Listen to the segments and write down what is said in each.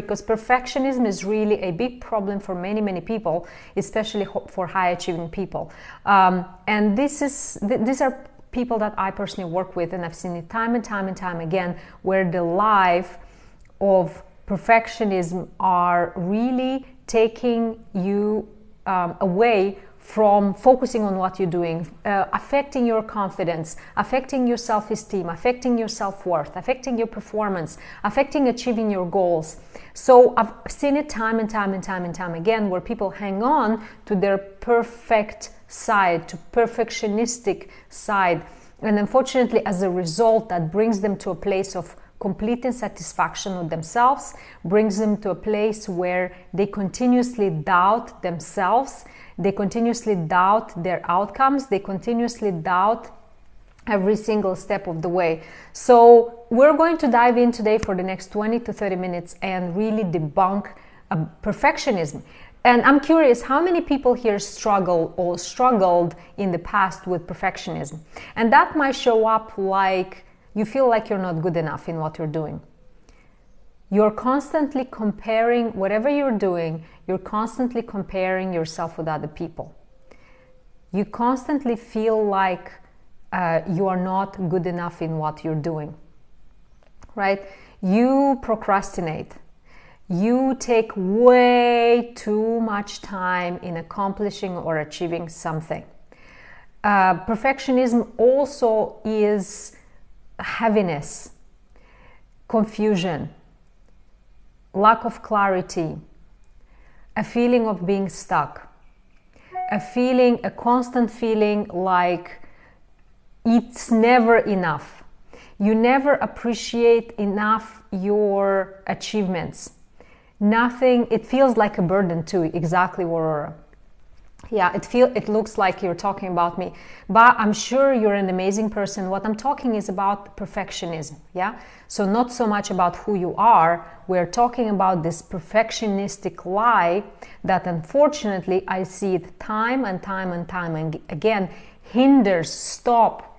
because perfectionism is really a big problem for many, many people, especially for high-achieving people. And these are people that I personally work with, and I've seen it time and time and time again, where the life of perfectionism are really taking you away from focusing on what you're doing, affecting your confidence, affecting your self-esteem, affecting your self-worth, affecting your performance, affecting achieving your goals. So I've seen it time and time and time and time again, where people hang on to their perfect side, to perfectionistic side. And unfortunately, as a result, that brings them to a place of complete insatisfaction with themselves, brings them to a place where they continuously doubt themselves, they continuously doubt their outcomes, they continuously doubt every single step of the way. So we're going to dive in today for the next 20 to 30 minutes and really debunk perfectionism. And I'm curious, how many people here struggle or struggled in the past with perfectionism? And that might show up like you feel like you're not good enough in what you're doing. You're constantly comparing whatever you're doing, you're constantly comparing yourself with other people. You constantly feel like you are not good enough in what you're doing, right? You procrastinate. You take way too much time in accomplishing or achieving something. Perfectionism also is heaviness, confusion, lack of clarity, a feeling of being stuck, a constant feeling like it's never enough. You never appreciate enough your achievements. It feels like a burden too, exactly, Aurora. Yeah, it looks like you're talking about me, but I'm sure you're an amazing person. What I'm talking is about perfectionism, yeah? So not so much about who you are. We're talking about this perfectionistic lie that unfortunately I see it time and time and time again, hinders,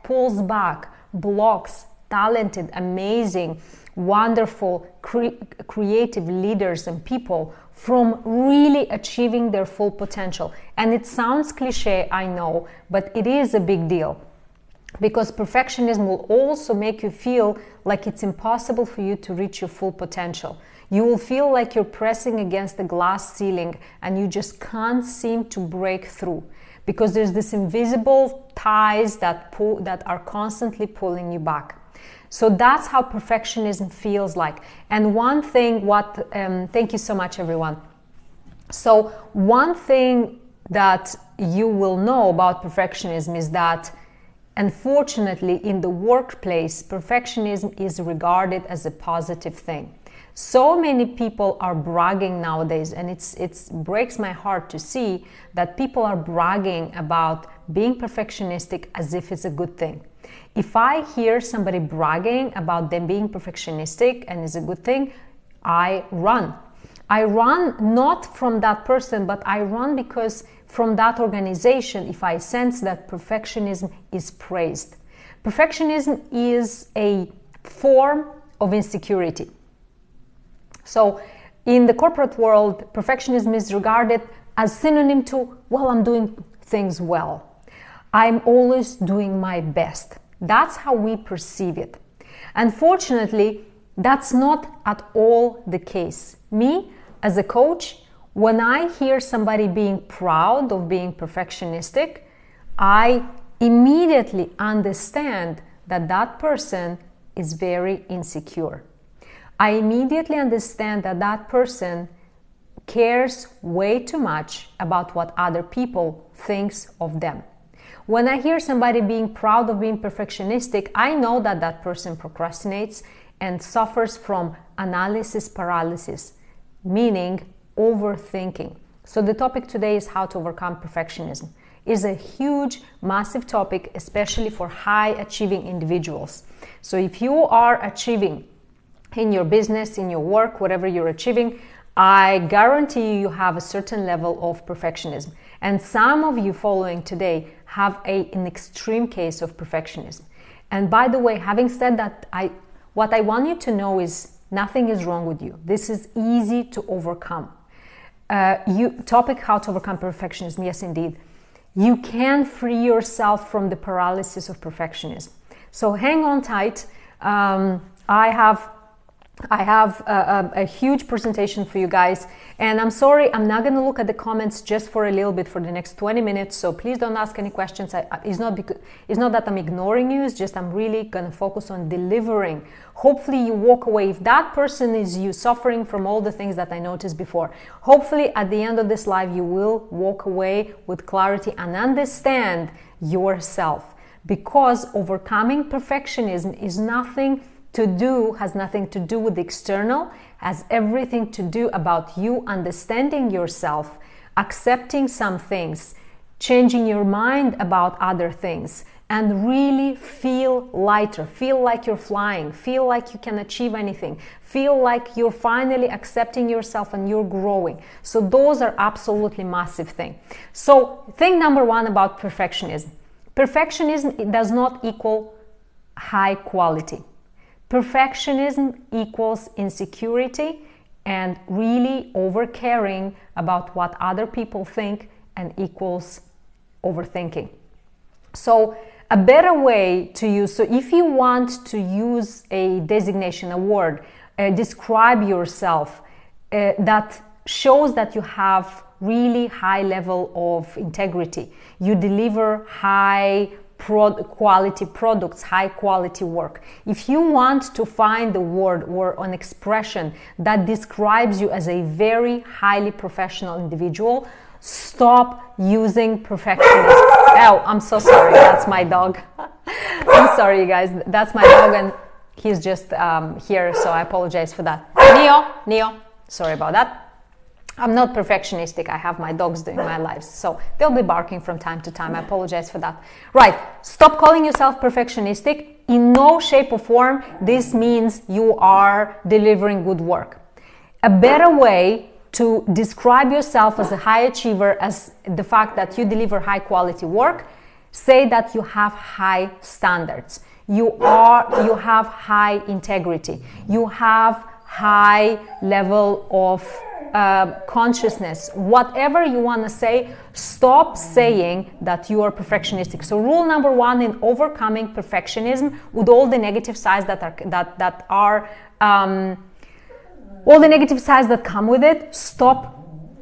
pulls back, blocks talented, amazing, wonderful, creative leaders and people from really achieving their full potential. And it sounds cliche, I know, but it is a big deal, because perfectionism will also make you feel like it's impossible for you to reach your full potential. You will feel like you're pressing against the glass ceiling and you just can't seem to break through, because there's this invisible ties that are constantly pulling you back. So that's how perfectionism feels like. And one thing, thank you so much, everyone. So one thing that you will know about perfectionism is that, unfortunately, in the workplace, perfectionism is regarded as a positive thing. So many people are bragging nowadays, and it breaks my heart to see that people are bragging about being perfectionistic as if it's a good thing. If I hear somebody bragging about them being perfectionistic and is a good thing, I run. I run not from that person, but I run because from that organization, if I sense that perfectionism is praised. Perfectionism is a form of insecurity. So in the corporate world, perfectionism is regarded as synonym to, well, I'm doing things well. I'm always doing my best. That's how we perceive it. Unfortunately, that's not at all the case. Me, as a coach, when I hear somebody being proud of being perfectionistic, I immediately understand that that person is very insecure. I immediately understand that that person cares way too much about what other people thinks of them. When I hear somebody being proud of being perfectionistic, I know that that person procrastinates and suffers from analysis paralysis, meaning overthinking. So the topic today is how to overcome perfectionism. It's a huge, massive topic, especially for high-achieving individuals. So if you are achieving in your business, in your work, whatever you're achieving, I guarantee you have a certain level of perfectionism. And some of you following today have an extreme case of perfectionism. And by the way, having said that, what I want you to know is Nothing is wrong with you. This is easy to overcome. Topic, how to overcome perfectionism. Yes, indeed. You can free yourself from the paralysis of perfectionism. So hang on tight. I have a huge presentation for you guys, and I'm sorry, I'm not going to look at the comments just for a little bit for the next 20 minutes, so please don't ask any questions. It's not that I'm ignoring you, it's just I'm really going to focus on delivering. Hopefully you walk away, if that person is you suffering from all the things that I noticed before, hopefully at the end of this live you will walk away with clarity and understand yourself, because overcoming perfectionism has nothing to do with the external, has everything to do about you understanding yourself, accepting some things, changing your mind about other things, and really feel lighter, feel like you're flying, feel like you can achieve anything, feel like you're finally accepting yourself and you're growing. So those are absolutely massive things. So thing number one about perfectionism. Perfectionism, it does not equal high quality. Perfectionism equals insecurity and really over-caring about what other people think, and equals overthinking. So a better way to use, so if you want to use a designation, a word, describe yourself that shows that you have really high level of integrity, you deliver high quality products, high quality work. If you want to find the word or an expression that describes you as a very highly professional individual, stop using perfectionist. Oh, I'm so sorry, that's my dog. I'm sorry, you guys, that's my dog, and he's just here, so I apologize for that. Neo, sorry about that. I'm not perfectionistic. I have my dogs doing my lives, so they'll be barking from time to time. I apologize for that. Right, stop calling yourself perfectionistic. In no shape or form this means you are delivering good work. A better way to describe yourself as a high achiever, as the fact that you deliver high quality work, say that you have high standards. You have high integrity. You have high level of consciousness. Whatever you want to say, stop saying that you are perfectionistic. So rule number one in overcoming perfectionism, with all the negative sides all the negative sides that come with it, stop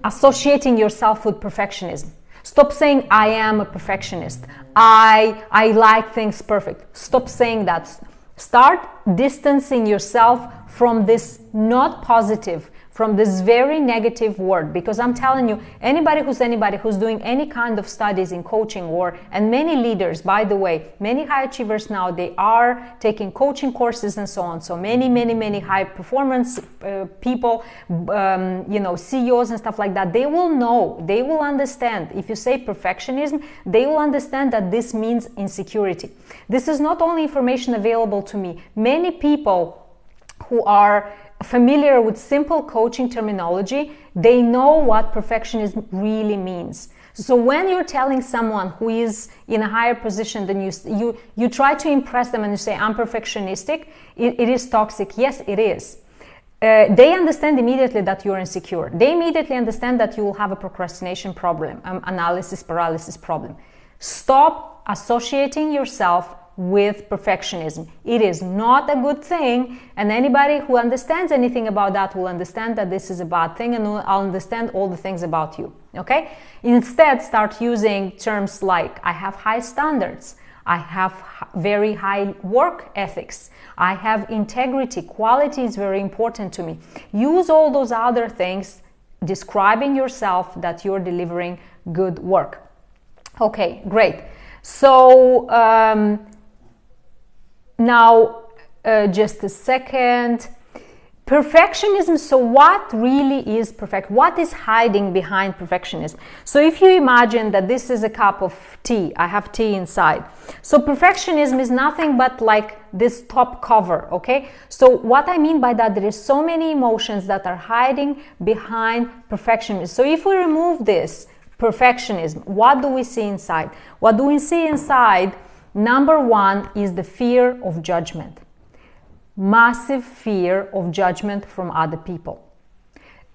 associating yourself with perfectionism. Stop saying I am a perfectionist. I like things perfect. Stop saying that. Start distancing yourself from this not positive, from this very negative word, because I'm telling you, anybody who's doing any kind of studies in coaching, and many leaders, by the way, many high achievers now, they are taking coaching courses and so on. So many high performance people, CEOs and stuff like that, they will know, they will understand. If you say perfectionism, they will understand that this means insecurity. This is not only information available to me. Many people who are familiar with simple coaching terminology, they know what perfectionism really means. So when you're telling someone who is in a higher position than you try to impress them and you say, I'm perfectionistic, it is toxic. Yes, it is. They understand immediately that you're insecure. They immediately understand that you will have a procrastination problem, analysis paralysis problem. Stop associating yourself with perfectionism. It is not a good thing, and anybody who understands anything about that will understand that this is a bad thing, and will understand all the things about you. Okay? Instead, start using terms like I have high standards, I have very high work ethics, I have integrity, quality is very important to me. Use all those other things describing yourself that you're delivering good work. Okay, great. So now, just a second. Perfectionism. So what really is perfect? What is hiding behind perfectionism? So if you imagine that this is a cup of tea, I have tea inside. So perfectionism is nothing but like this top cover, okay? So what I mean by that, there is so many emotions that are hiding behind perfectionism. So if we remove this perfectionism, what do we see inside? What do we see inside? Number one is the fear of judgment. massive fear of judgment from other people.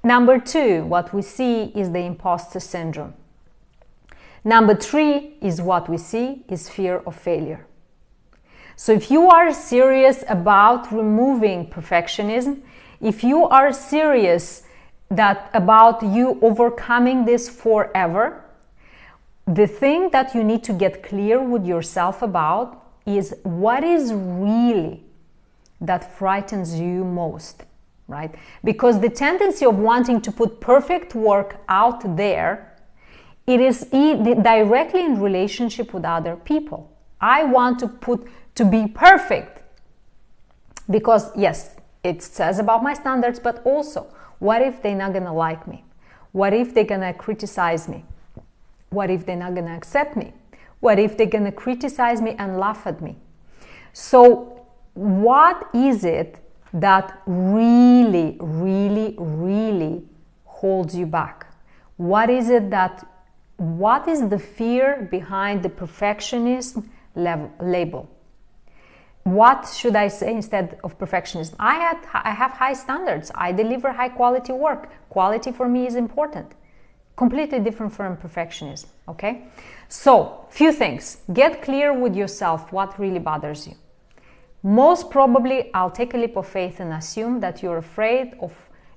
Number 2, what we see is the imposter syndrome. Number 3 is what we see is fear of failure. So if you are serious about removing perfectionism, if you are serious about you overcoming this forever, the thing that you need to get clear with yourself about is what is really that frightens you most, right? Because the tendency of wanting to put perfect work out there, it is directly in relationship with other people. I want to be perfect because yes, it says about my standards, but also what if they're not gonna like me? What if they're gonna criticize me? What if they're not gonna accept me? What if they're gonna criticize me and laugh at me? So what is it that really, really, really holds you back? What is the fear behind the perfectionism label? What should I say instead of perfectionism? I have high standards. I deliver high quality work. Quality for me is important. Completely different from perfectionism, okay? So, few things. Get clear with yourself what really bothers you. Most probably, I'll take a leap of faith and assume that you're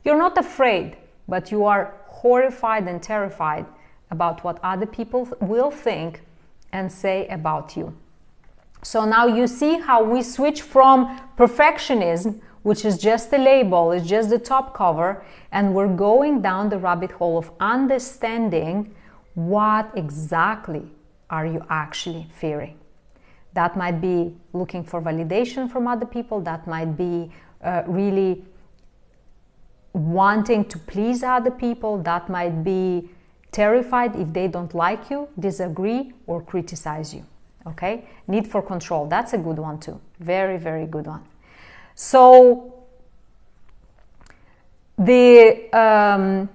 not afraid, but you are horrified and terrified about what other people will think and say about you. So now you see how we switch from perfectionism, which is just a label, it's just the top cover, and we're going down the rabbit hole of understanding what exactly are you actually fearing. That might be looking for validation from other people, that might be really wanting to please other people, that might be terrified if they don't like you, disagree, or criticize you. Okay? Need for control. That's a good one too. Very, very good one. So, if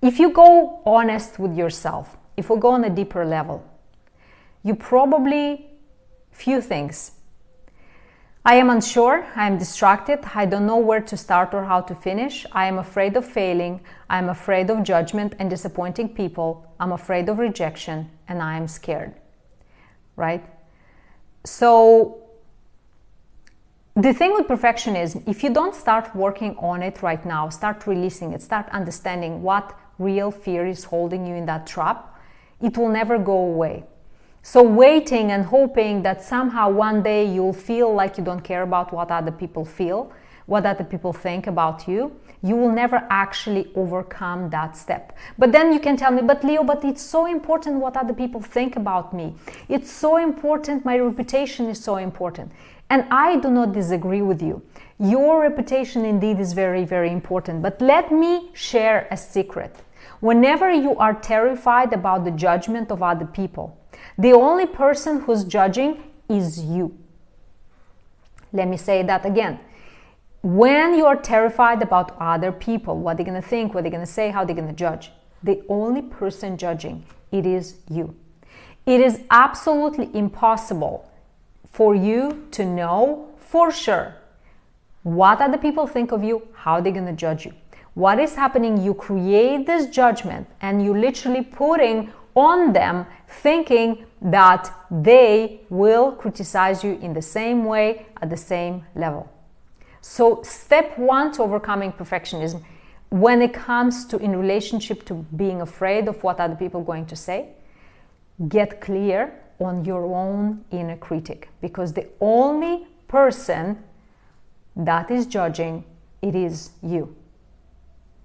you go honest with yourself, if we go on a deeper level, you probably, few things. I am unsure, I am distracted, I don't know where to start or how to finish, I am afraid of failing, I am afraid of judgment and disappointing people, I'm afraid of rejection, and I am scared. Right? So the thing with perfectionism, if you don't start working on it right now, start releasing it, start understanding what real fear is holding you in that trap, it will never go away. So waiting and hoping that somehow one day you'll feel like you don't care about what other people feel, what other people think about you, you will never actually overcome that step. But then you can tell me, but Leo, but it's so important what other people think about me. It's so important, my reputation is so important. And I do not disagree with you. Your reputation indeed is very, very important. But let me share a secret. Whenever you are terrified about the judgment of other people, the only person who's judging is you. Let me say that again. When you are terrified about other people, what they're going to think, what they're going to say, how they're going to judge, the only person judging, it is you. It is absolutely impossible for you to know for sure what other people think of you, how they're going to judge you. What is happening, you create this judgment and you literally putting on them thinking that they will criticize you in the same way at the same level. So step 1 to overcoming perfectionism, when it comes to in relationship to being afraid of what other people are going to say, get clear on your own inner critic, because the only person that is judging, it is you.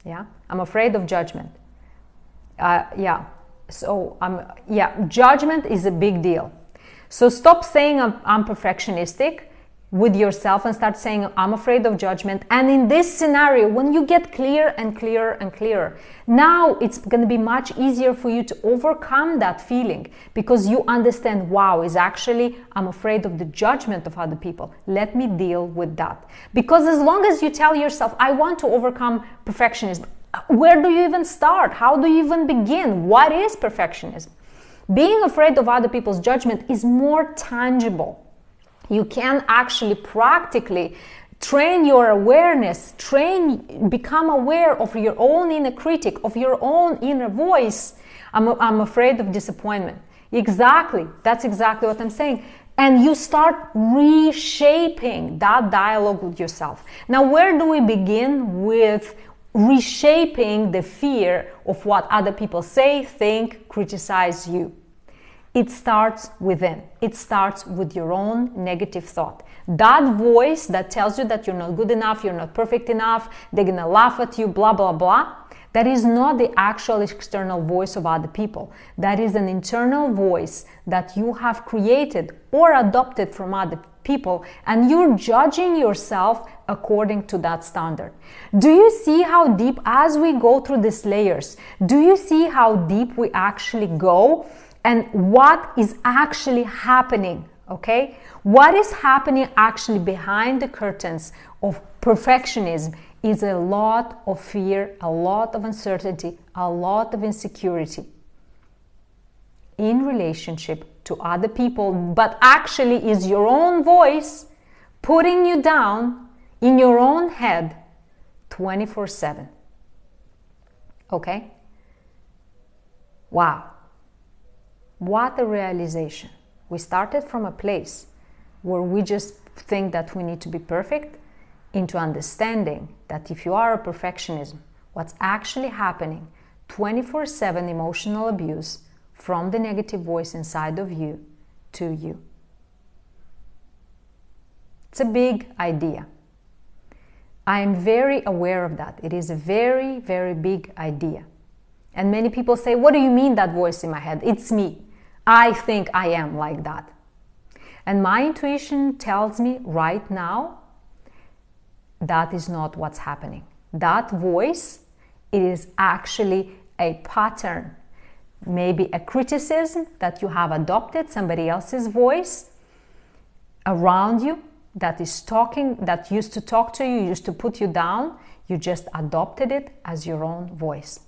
Yeah, I'm afraid of judgment. Judgment is a big deal. So stop saying I'm perfectionistic with yourself and start saying I'm afraid of judgment. And in this scenario, when you get clearer and clearer and clearer, now it's going to be much easier for you to overcome that feeling, because you understand, wow, is actually I'm afraid of the judgment of other people. Let me deal with that. Because as long as you tell yourself, I want to overcome perfectionism, where do you even start? How do you even begin? What is perfectionism? Being afraid of other people's judgment is more tangible. You can actually practically train your awareness, become aware of your own inner critic, of your own inner voice. I'm afraid of disappointment. Exactly. That's exactly what I'm saying. And you start reshaping that dialogue with yourself. Now, where do we begin with reshaping the fear of what other people say, think, criticize you? It starts within. It starts with your own negative thought. That voice that tells you that you're not good enough, you're not perfect enough, they're gonna laugh at you, blah, blah, blah. That is not the actual external voice of other people. That is an internal voice that you have created or adopted from other people, and you're judging yourself according to that standard. Do you see how deep, as we go through these layers, do you see how deep we actually go and what is actually happening? Okay? What is happening actually behind the curtains of perfectionism is a lot of fear, a lot of uncertainty, a lot of insecurity in relationship to other people, but actually is your own voice putting you down in your own head 24/7. Okay? Wow. What a realization. We started from a place where we just think that we need to be perfect, into understanding that if you are a perfectionism, what's actually happening, 24/7 emotional abuse from the negative voice inside of you to you. It's a big idea. I am very aware of that. It is a very, very big idea. And many people say, what do you mean that voice in my head? It's me. I think I am like that. And my intuition tells me right now, that is not what's happening. That voice, it is actually a pattern, maybe a criticism that you have adopted, somebody else's voice around you that is talking, that used to talk to you, used to put you down. You just adopted it as your own voice.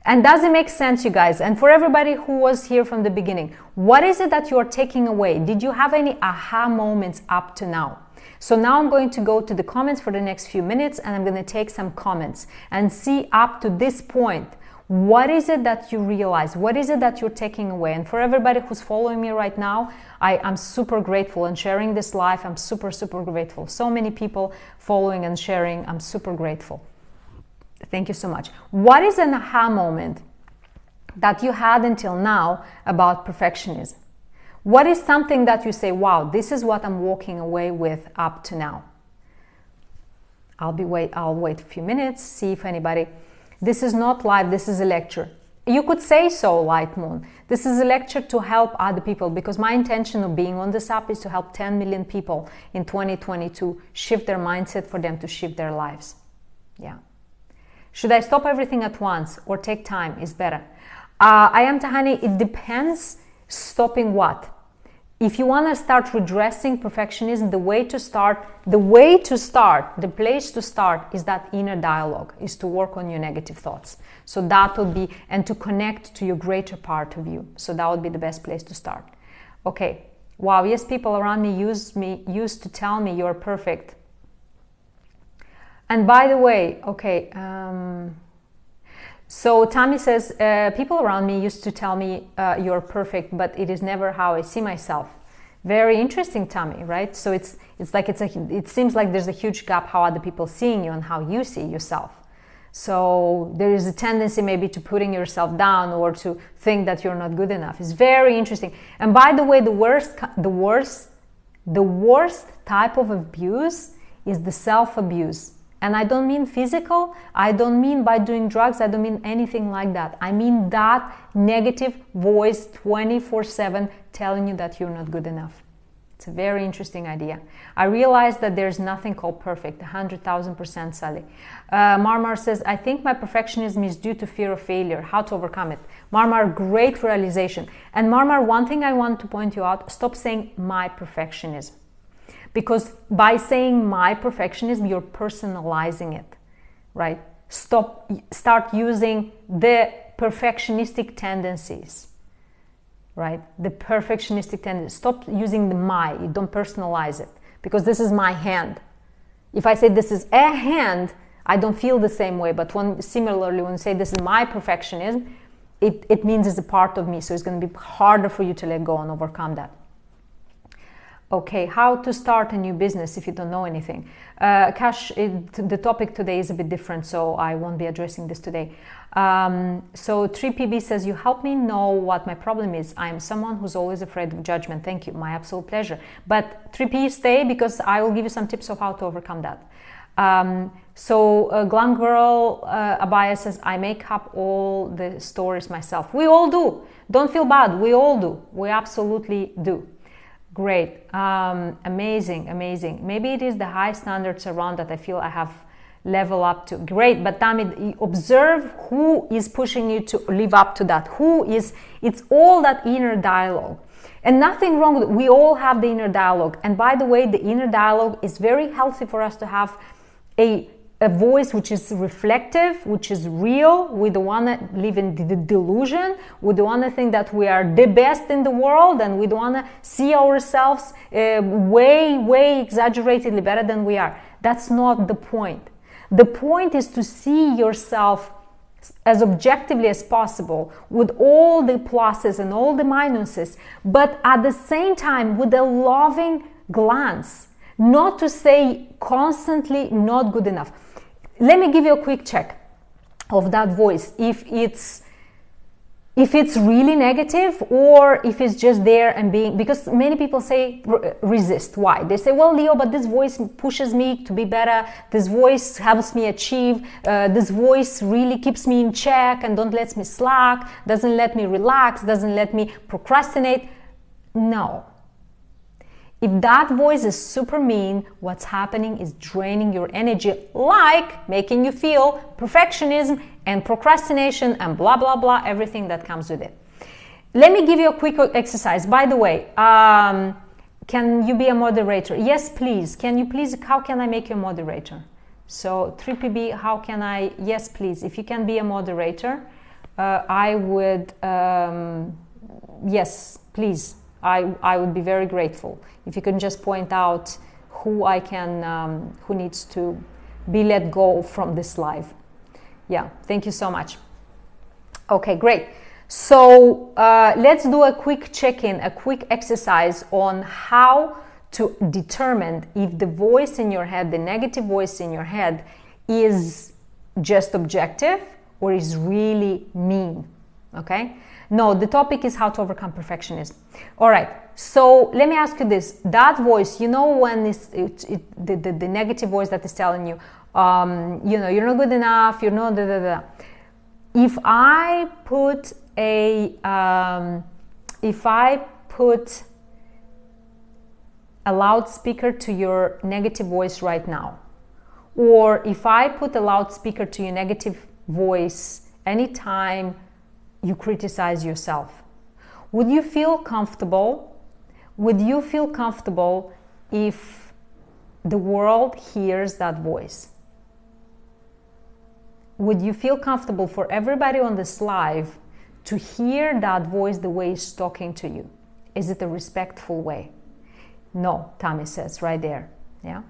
And does it make sense, you guys? And for everybody who was here from the beginning, what is it that you are taking away? Did you have any aha moments up to now? So now I'm going to go to the comments for the next few minutes, and I'm going to take some comments and see up to this point, what is it that you realize? What is it that you're taking away? And for everybody who's following me right now, I'm super grateful and sharing this live. I'm super, super grateful. So many people following and sharing. I'm super grateful. Thank you so much. What is an aha moment that you had until now about perfectionism? What is something that you say, wow, this is what I'm walking away with up to now? I'll wait a few minutes, see if anybody... This is not live, this is a lecture. You could say so, Light Moon. This is a lecture to help other people, because my intention of being on this app is to help 10 million people in 2022 shift their mindset for them to shift their lives. Yeah. Should I stop everything at once or take time is better? I am Tahani, it depends. Stopping what? If you want to start redressing perfectionism, the place to start is that inner dialogue, is to work on your negative thoughts. So that would be, and to connect to your greater part of you. So that would be the best place to start. Okay. Wow. Yes, people around me used to tell me you're perfect. And by the way, okay, so Tammy says, people around me used to tell me you're perfect, but it is never how I see myself. Very interesting, Tammy, right? So it seems like there's a huge gap how other people seeing you and how you see yourself. So there is a tendency maybe to putting yourself down or to think that you're not good enough. It's very interesting. And by the way, the worst type of abuse is the self-abuse. And I don't mean physical, I don't mean by doing drugs, I don't mean anything like that. I mean that negative voice 24/7 telling you that you're not good enough. It's a very interesting idea. I realized that there's nothing called perfect, 100,000% Sally. Marmar says, I think my perfectionism is due to fear of failure. How to overcome it? Marmar, great realization. And Marmar, one thing I want to point you out, stop saying my perfectionism. Because by saying my perfectionism, you're personalizing it, right? Start using the perfectionistic tendencies, right? The perfectionistic tendency. Stop using the my, don't personalize it, because this is my hand. If I say this is a hand, I don't feel the same way, but similarly, when you say this is my perfectionism, it means it's a part of me, so it's going to be harder for you to let go and overcome that. Okay, how to start a new business if you don't know anything. Kash, the topic today is a bit different, so I won't be addressing this today. So 3PB says, you help me know what my problem is. I am someone who's always afraid of judgment. Thank you, my absolute pleasure. But 3P, stay, because I will give you some tips of how to overcome that. Glam Girl Abaya says, I make up all the stories myself. We all do. Don't feel bad. We all do. We absolutely do. Great. Amazing. Maybe it is the high standards around that I feel I have level up to. Great. But Tammy, observe who is pushing you to live up to that. It's all that inner dialogue. And nothing wrong with it. We all have the inner dialogue. And by the way, the inner dialogue is very healthy for us to have a voice which is reflective, which is real. We don't want to live in the delusion. We don't want to think that we are the best in the world, and we don't want to see ourselves way exaggeratedly better than we are. That's not the point. The point is to see yourself as objectively as possible, with all the pluses and all the minuses, but at the same time with a loving glance. Not to say constantly not good enough. Let me give you a quick check of that voice. If it's really negative, or if it's just there and being, because many people say resist. Why? They say, well, Leo, but this voice pushes me to be better. This voice helps me achieve. This voice really keeps me in check and don't let me slack, doesn't let me relax, doesn't let me procrastinate. No. If that voice is super mean, what's happening is draining your energy, like making you feel perfectionism and procrastination and blah, blah, blah, everything that comes with it. Let me give you a quick exercise. By the way, can you be a moderator? Yes, please. How can I make you a moderator? So 3PB, how can I? Yes, please. If you can be a moderator, I would, yes, please. I would be very grateful if you can just point out who who needs to be let go from this live. Yeah, thank you so much. Okay, great. So let's do a quick check-in, a quick exercise on how to determine if the voice in your head, the negative voice in your head, is just objective or is really mean. Okay? No, the topic is how to overcome perfectionism. All right, so let me ask you this. That voice, when the negative voice that is telling you, you're not good enough, you're not If I put a loudspeaker to your negative voice right now, or if I put a loudspeaker to your negative voice anytime you criticize yourself, would you feel comfortable? Would you feel comfortable if the world hears that voice? Would you feel comfortable for everybody on this live to hear that voice the way it's talking to you? Is it a respectful way? No, Tammy says right there. Yeah.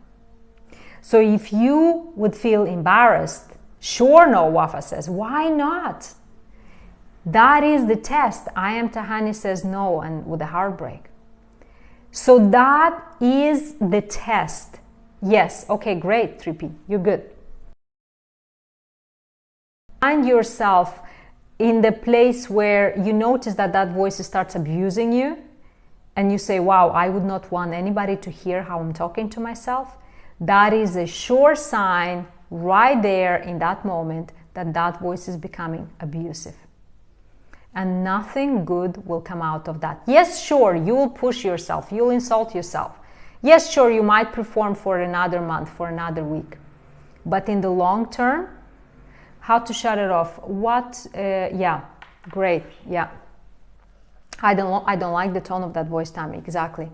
So if you would feel embarrassed, sure, no, Wafa says, why not? That is the test. I am Tahani says no, and with a heartbreak. So that is the test. Yes, okay, great, 3P, you're good. Find yourself in the place where you notice that voice starts abusing you, and you say, wow, I would not want anybody to hear how I'm talking to myself. That is a sure sign right there in that moment that voice is becoming abusive. And nothing good will come out of that. Yes, sure, you will push yourself, you'll insult yourself. Yes, sure, you might perform for another month, for another week. But in the long term, how to shut it off? Yeah, great, yeah. I don't like the tone of that voice, Tammy, exactly.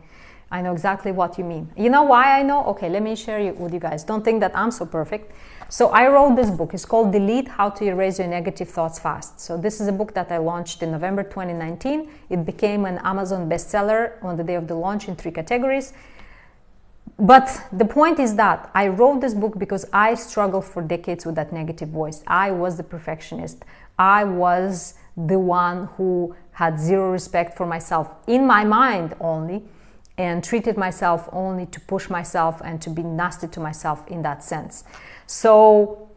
I know exactly what you mean. You know why I know? Okay, let me share it with you guys. Don't think that I'm so perfect. So I wrote this book. It's called Delete: How to Erase Your Negative Thoughts Fast. So this is a book that I launched in November 2019. It became an Amazon bestseller on the day of the launch in 3 categories. But the point is that I wrote this book because I struggled for decades with that negative voice. I was the perfectionist. I was the one who had zero respect for myself in my mind only, and treated myself only to push myself and to be nasty to myself in that sense. So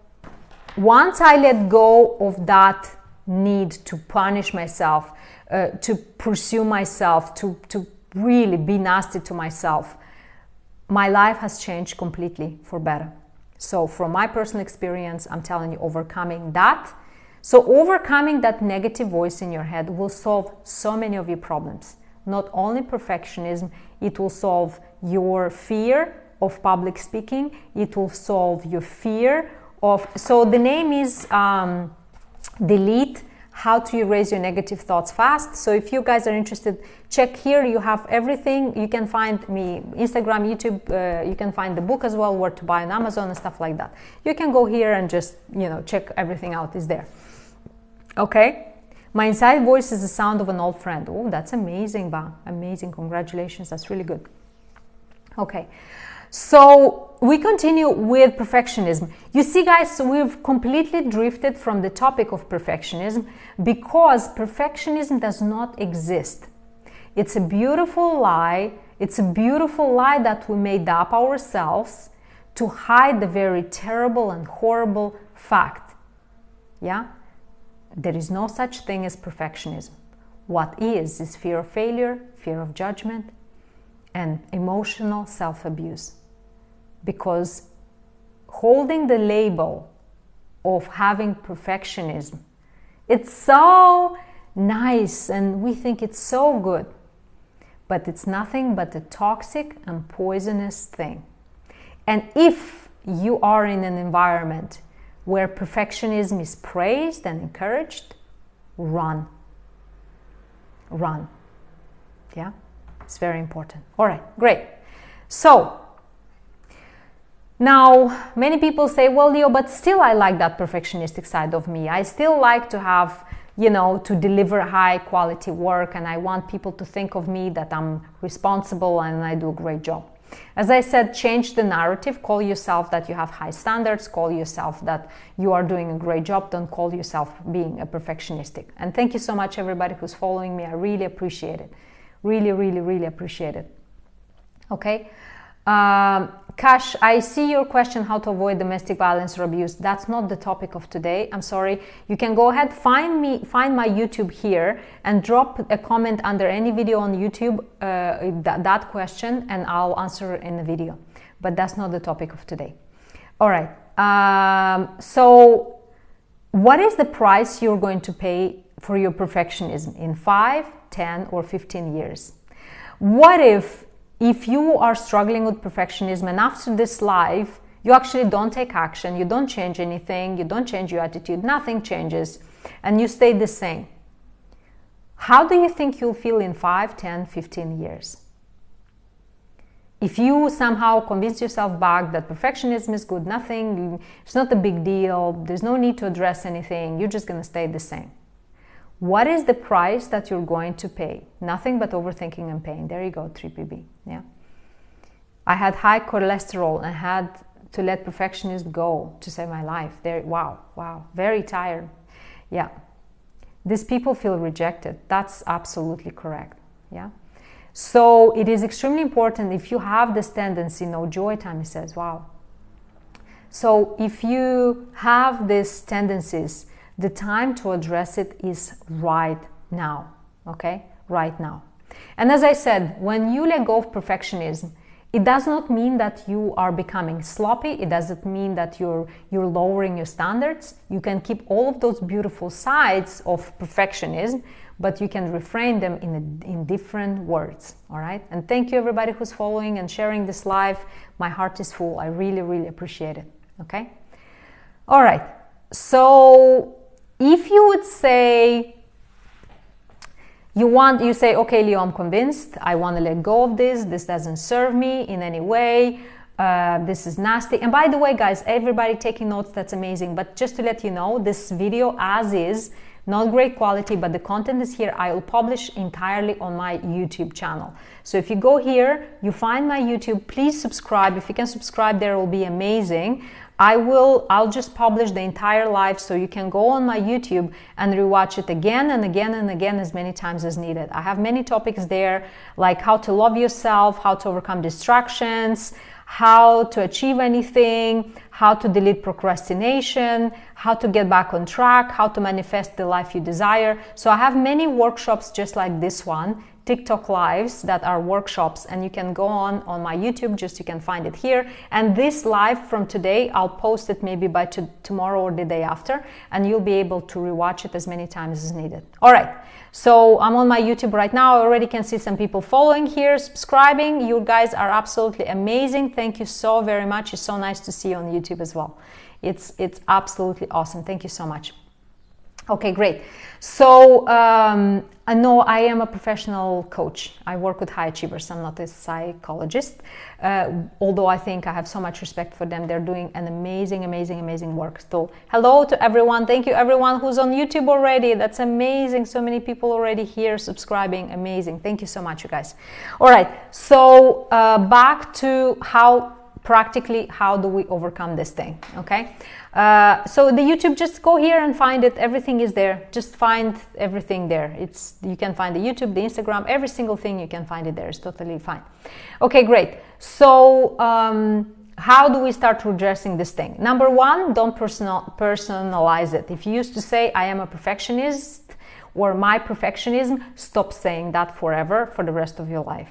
once I let go of that need to punish myself, to pursue myself, to really be nasty to myself, my life has changed completely for better. So from my personal experience, I'm telling you, overcoming that. So overcoming that negative voice in your head will solve so many of your problems. Not only perfectionism, it will solve your fear of public speaking. It will solve your fear of... So the name is Delete: How to Erase Your Negative Thoughts Fast. So if you guys are interested, check here. You have everything. You can find me Instagram, YouTube. You can find the book as well, where to buy on Amazon and stuff like that. You can go here and just, check everything out. Is there. Okay. My inside voice is the sound of an old friend. Oh, that's amazing, Ba. Amazing. Congratulations. That's really good. Okay. So we continue with perfectionism. You see, guys, we've completely drifted from the topic of perfectionism because perfectionism does not exist. It's a beautiful lie. It's a beautiful lie that we made up ourselves to hide the very terrible and horrible fact. Yeah? There is no such thing as perfectionism. What is fear of failure, fear of judgment, and emotional self-abuse. Because holding the label of having perfectionism, it's so nice and we think it's so good, but it's nothing but a toxic and poisonous thing. And if you are in an environment where perfectionism is praised and encouraged, run. Run. Yeah? It's very important. All right, great. So, now many people say, well, Leo, but still I like that perfectionistic side of me. I still like to have, to deliver high quality work, and I want people to think of me that I'm responsible and I do a great job. As I said, change the narrative. Call yourself that you have high standards. Call yourself that you are doing a great job. Don't call yourself being a perfectionistic. And thank you so much, everybody who's following me. I really appreciate it. Really, really, really appreciate it. Okay. Kash, I see your question, how to avoid domestic violence or abuse. That's not the topic of today. I'm sorry. You can go ahead, find my YouTube here and drop a comment under any video on YouTube, that question, and I'll answer it in the video. But that's not the topic of today. All right. So what is the price you're going to pay for your perfectionism in 5, 10, or 15 years? What if you are struggling with perfectionism and after this live, you actually don't take action, you don't change anything, you don't change your attitude, nothing changes, and you stay the same? How do you think you'll feel in 5, 10, 15 years? If you somehow convince yourself back that perfectionism is good, nothing, it's not a big deal, there's no need to address anything, you're just going to stay the same. What is the price that you're going to pay? Nothing but overthinking and pain. There you go, 3PB. Yeah. I had high cholesterol and had to let perfectionism go to save my life. There, wow, very tired. Yeah. These people feel rejected. That's absolutely correct. Yeah. So it is extremely important if you have this tendency, no joy time, he says, wow. So if you have these tendencies, the time to address it is right now, okay? Right now. And as I said, when you let go of perfectionism, it does not mean that you are becoming sloppy. It doesn't mean that you're lowering your standards. You can keep all of those beautiful sides of perfectionism, but you can reframe them in different words, all right? And thank you everybody who's following and sharing this live. My heart is full. I really, really appreciate it, okay? All right, so if you would say, You say, okay, Leo, I'm convinced, I want to let go of this doesn't serve me in any way, this is nasty. And by the way, guys, everybody taking notes, that's amazing. But just to let you know, this video as is, not great quality, but the content is here. I will publish entirely on my YouTube channel. So if you go here, you find my YouTube, please subscribe. If you can subscribe there, it will be amazing. I'll just publish the entire live, so you can go on my YouTube and rewatch it again and again and again, as many times as needed. I have many topics there, like how to love yourself, how to overcome distractions, how to achieve anything, how to delete procrastination, how to get back on track, how to manifest the life you desire. So I have many workshops just like this one, TikTok lives that are workshops, and you can go on my YouTube, just you can find it here. And this live from today, I'll post it maybe by tomorrow or the day after, and you'll be able to rewatch it as many times as needed. All right, so I'm on my YouTube right now. I already can see some people following here, subscribing. You guys are absolutely amazing. Thank you so very much. It's so nice to see you on YouTube as well. It's absolutely awesome. Thank you so much. Okay, great. So, no, I am a professional coach. I work with high achievers. I'm not a psychologist, although I think I have so much respect for them. They're doing an amazing, amazing, amazing work. So, hello to everyone. Thank you, everyone who's on YouTube already. That's amazing. So many people already here subscribing. Amazing. Thank you so much, you guys. All right. So, back to practically, how do we overcome this thing? Okay. So the YouTube, just go here and find it. Everything is there. Just find everything there. You can find the YouTube, the Instagram, every single thing, you can find it there. It's totally fine. Okay, great. So how do we start addressing this thing? Number one, don't personalize it. If you used to say, I am a perfectionist, or my perfectionism, stop saying that forever, for the rest of your life.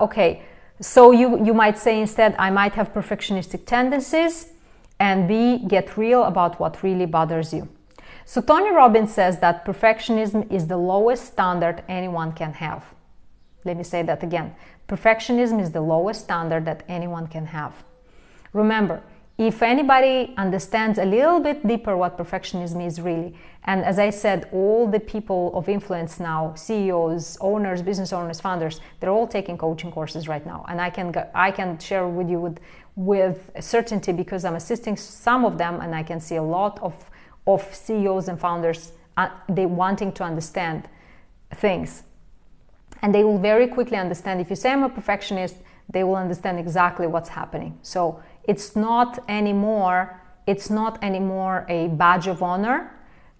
Okay, so you might say instead, I might have perfectionistic tendencies. And B, get real about what really bothers you. So Tony Robbins says that perfectionism is the lowest standard anyone can have. Let me say that again. Perfectionism is the lowest standard that anyone can have. Remember, if anybody understands a little bit deeper what perfectionism is really, and as I said, all the people of influence now, CEOs, owners, business owners, founders, they're all taking coaching courses right now. And I can share with you with certainty, because I'm assisting some of them, and I can see a lot of CEOs and founders, they wanting to understand things. And they will very quickly understand. If you say I'm a perfectionist, they will understand exactly what's happening. So it's not anymore a badge of honor,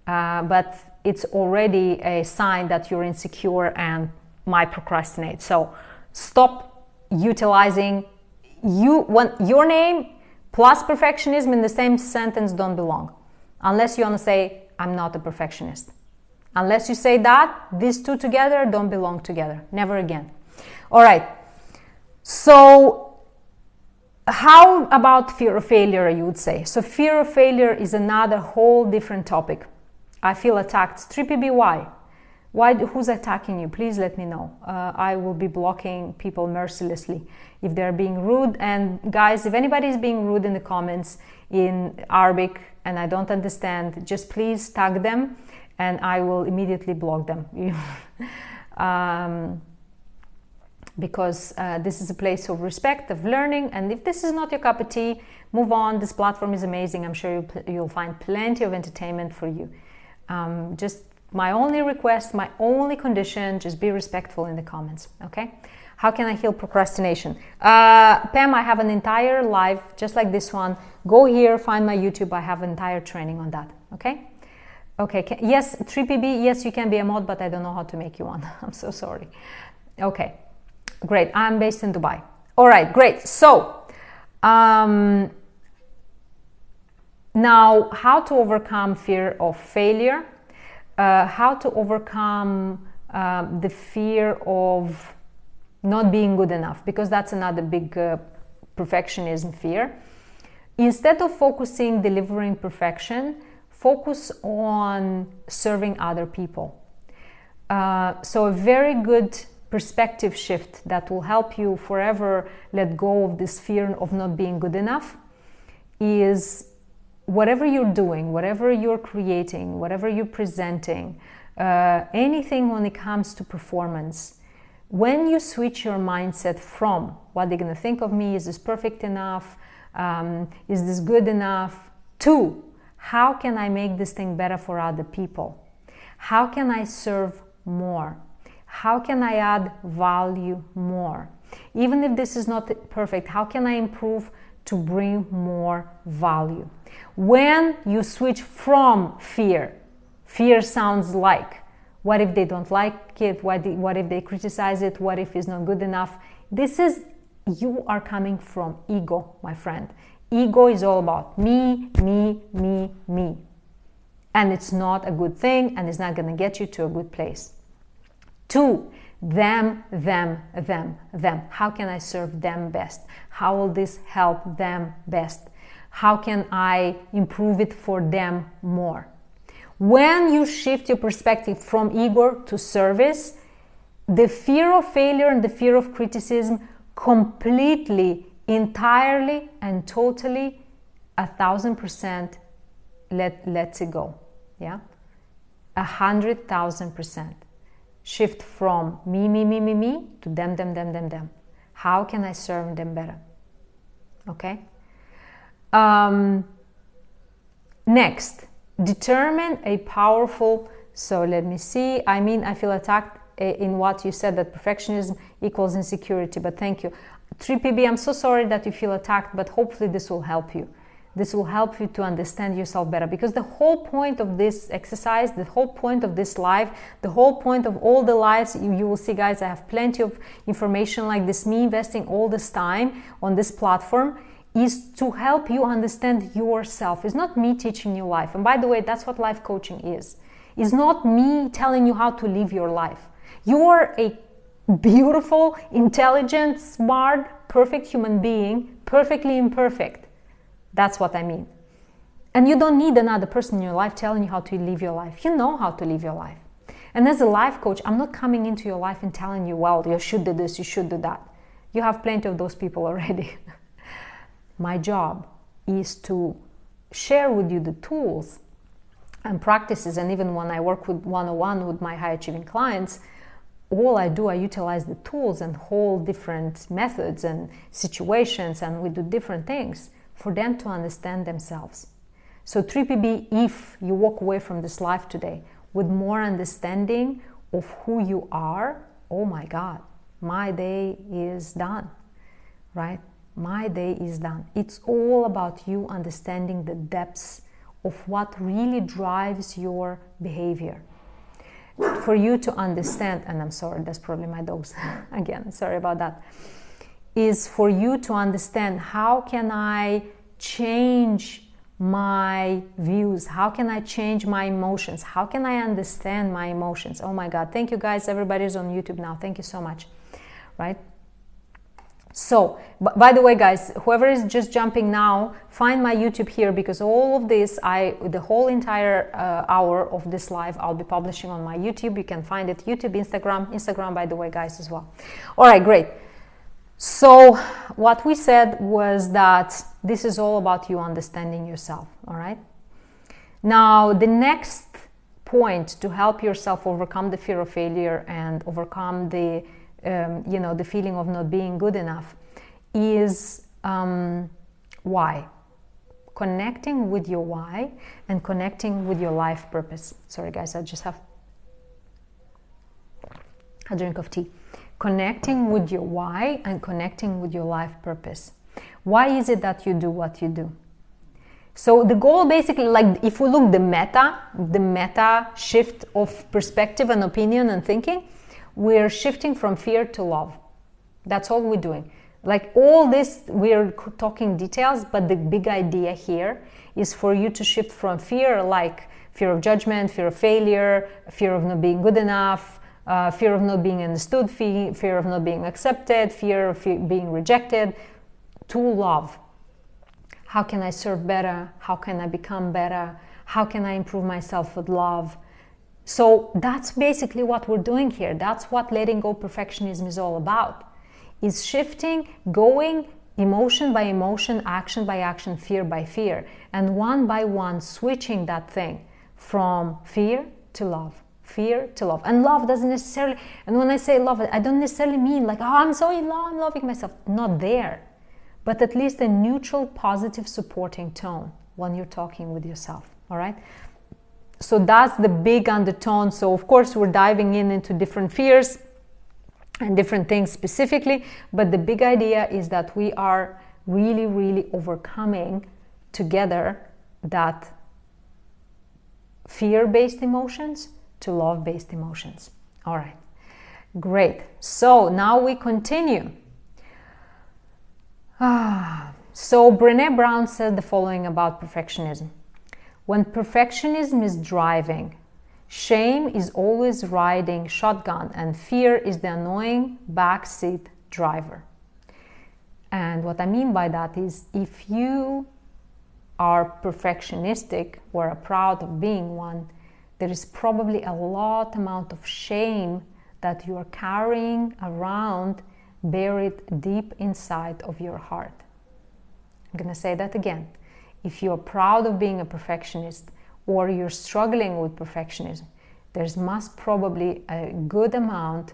but it's already a sign that you're insecure and might procrastinate. So stop utilizing your name plus perfectionism in the same sentence don't belong. Unless you want to say, I'm not a perfectionist. Unless you say that, these two together don't belong together. Never again. All right. So how about fear of failure, you would say? So fear of failure is another whole different topic. I feel attacked. 3PB, why? Who's attacking you? Please let me know. I will be blocking people mercilessly if they're being rude. And guys, if anybody is being rude in the comments in Arabic and I don't understand, just please tag them and I will immediately block them. Because this is a place of respect, of learning, and if this is not your cup of tea, move on. This platform is amazing. I'm sure you'll find plenty of entertainment for you. Just my only request, my only condition, just be respectful in the comments, okay? How can I heal procrastination? Pam, I have an entire live, just like this one. Go here, find my YouTube. I have an entire training on that, okay? Okay, yes, 3PB, yes, you can be a mod, but I don't know how to make you one. I'm so sorry. Okay. Great. I'm based in Dubai. All right, great. So now, how to overcome fear of failure? How to overcome the fear of not being good enough? Because that's another big perfectionism fear. Instead of focusing delivering perfection, focus on serving other people. So a very good perspective shift that will help you forever let go of this fear of not being good enough is whatever you're doing, whatever you're creating, whatever you're presenting, anything when it comes to performance. When you switch your mindset from what they're going to think of me, is this perfect enough, is this good enough, to how can I make this thing better for other people? How can I serve more? How can I add value more? Even if this is not perfect, how can I improve to bring more value? When you switch from fear sounds like, what if they don't like it? What if they criticize it? What if it's not good enough? This is, you are coming from ego, my friend. Ego is all about me, me, me, me. And it's not a good thing, and it's not going to get you to a good place. To them, them, them, them. How can I serve them best? How will this help them best? How can I improve it for them more? When you shift your perspective from ego to service, the fear of failure and the fear of criticism completely, entirely, and totally, 1,000% lets it go. Yeah, 100,000%. Shift from me, me, me, me, me to them, them, them, them, them. How can I serve them better? Okay. Next, determine a powerful. So let me see. I feel attacked in what you said, that perfectionism equals insecurity. But thank you, 3PB. I'm so sorry that you feel attacked, but hopefully this will help you. This will help you to understand yourself better, because the whole point of this exercise, the whole point of this live, the whole point of all the lives, you will see, guys, I have plenty of information like this, me investing all this time on this platform, is to help you understand yourself. It's not me teaching you life. And by the way, that's what life coaching is. It's not me telling you how to live your life. You are a beautiful, intelligent, smart, perfect human being, perfectly imperfect. That's what I mean. And you don't need another person in your life telling you how to live your life. You know how to live your life. And as a life coach, I'm not coming into your life and telling you, well, you should do this, you should do that. You have plenty of those people already. My job is to share with you the tools and practices. And even when I work with one-on-one with my high-achieving clients, all I do, I utilize the tools and whole different methods and situations, and we do different things for them to understand themselves. So 3PB, if you walk away from this life today with more understanding of who you are, oh my God, my day is done, right? My day is done. It's all about you understanding the depths of what really drives your behavior. For you to understand, and I'm sorry, that's probably my dogs again, sorry about that, is for you to understand, how can I change my views? How can I change my emotions? How can I understand my emotions? Oh my God, thank you guys, everybody's on YouTube now, thank you so much, right? So, by the way, guys, whoever is just jumping now, find my YouTube here, because all of this, the whole entire hour of this live, I'll be publishing on my YouTube. You can find it, YouTube, Instagram, by the way, guys, as well. All right, great. So what we said was that this is all about you understanding yourself, all right? Now, the next point to help yourself overcome the fear of failure and overcome the the feeling of not being good enough is why. Connecting with your why and connecting with your life purpose. Sorry guys, I just have a drink of tea. Connecting with your why and connecting with your life purpose. Why is it that you do what you do? So the goal basically, like if we look the meta shift of perspective and opinion and thinking, we're shifting from fear to love. That's all we're doing. Like all this, we're talking details, but the big idea here is for you to shift from fear, like fear of judgment, fear of failure, fear of not being good enough, fear of not being understood, fear of not being accepted, fear of being rejected, to love. How can I serve better? How can I become better? How can I improve myself with love? So that's basically what we're doing here. That's what letting go perfectionism is all about. Is shifting, going emotion by emotion, action by action, fear by fear, and one by one switching that thing from fear to love. Fear to love. And love doesn't necessarily, and when I say love, I don't necessarily mean like, oh, I'm so in love, I'm loving myself. Not there. But at least a neutral, positive, supporting tone when you're talking with yourself. All right? So that's the big undertone. So of course we're diving into different fears and different things specifically, but the big idea is that we are really, really overcoming together that fear-based emotions to love-based emotions. All right, great. So now we continue. So Brené Brown said the following about perfectionism. When perfectionism is driving, shame is always riding shotgun, and fear is the annoying backseat driver. And what I mean by that is, if you are perfectionistic or are proud of being one, there is probably a lot amount of shame that you are carrying around, buried deep inside of your heart. I'm going to say that again. If you're proud of being a perfectionist or you're struggling with perfectionism, there's most probably a good amount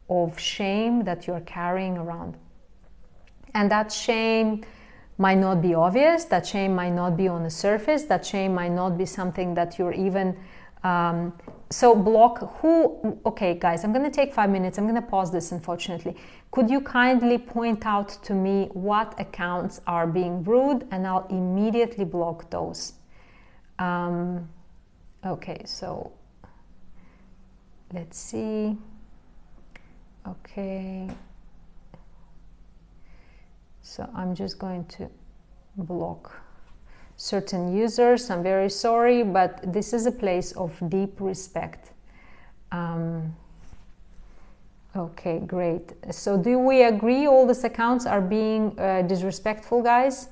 of shame that you're carrying around. And that shame might not be obvious, that shame might not be on the surface, that shame might not be something that you're even... Okay, guys, I'm going to take 5 minutes. I'm going to pause this, unfortunately. Could you kindly point out to me what accounts are being rude, and I'll immediately block those. Okay, so let's see. Okay. So I'm just going to block certain users. I'm very sorry, but this is a place of deep respect. Okay, great. So do we agree all these accounts are being disrespectful, guys?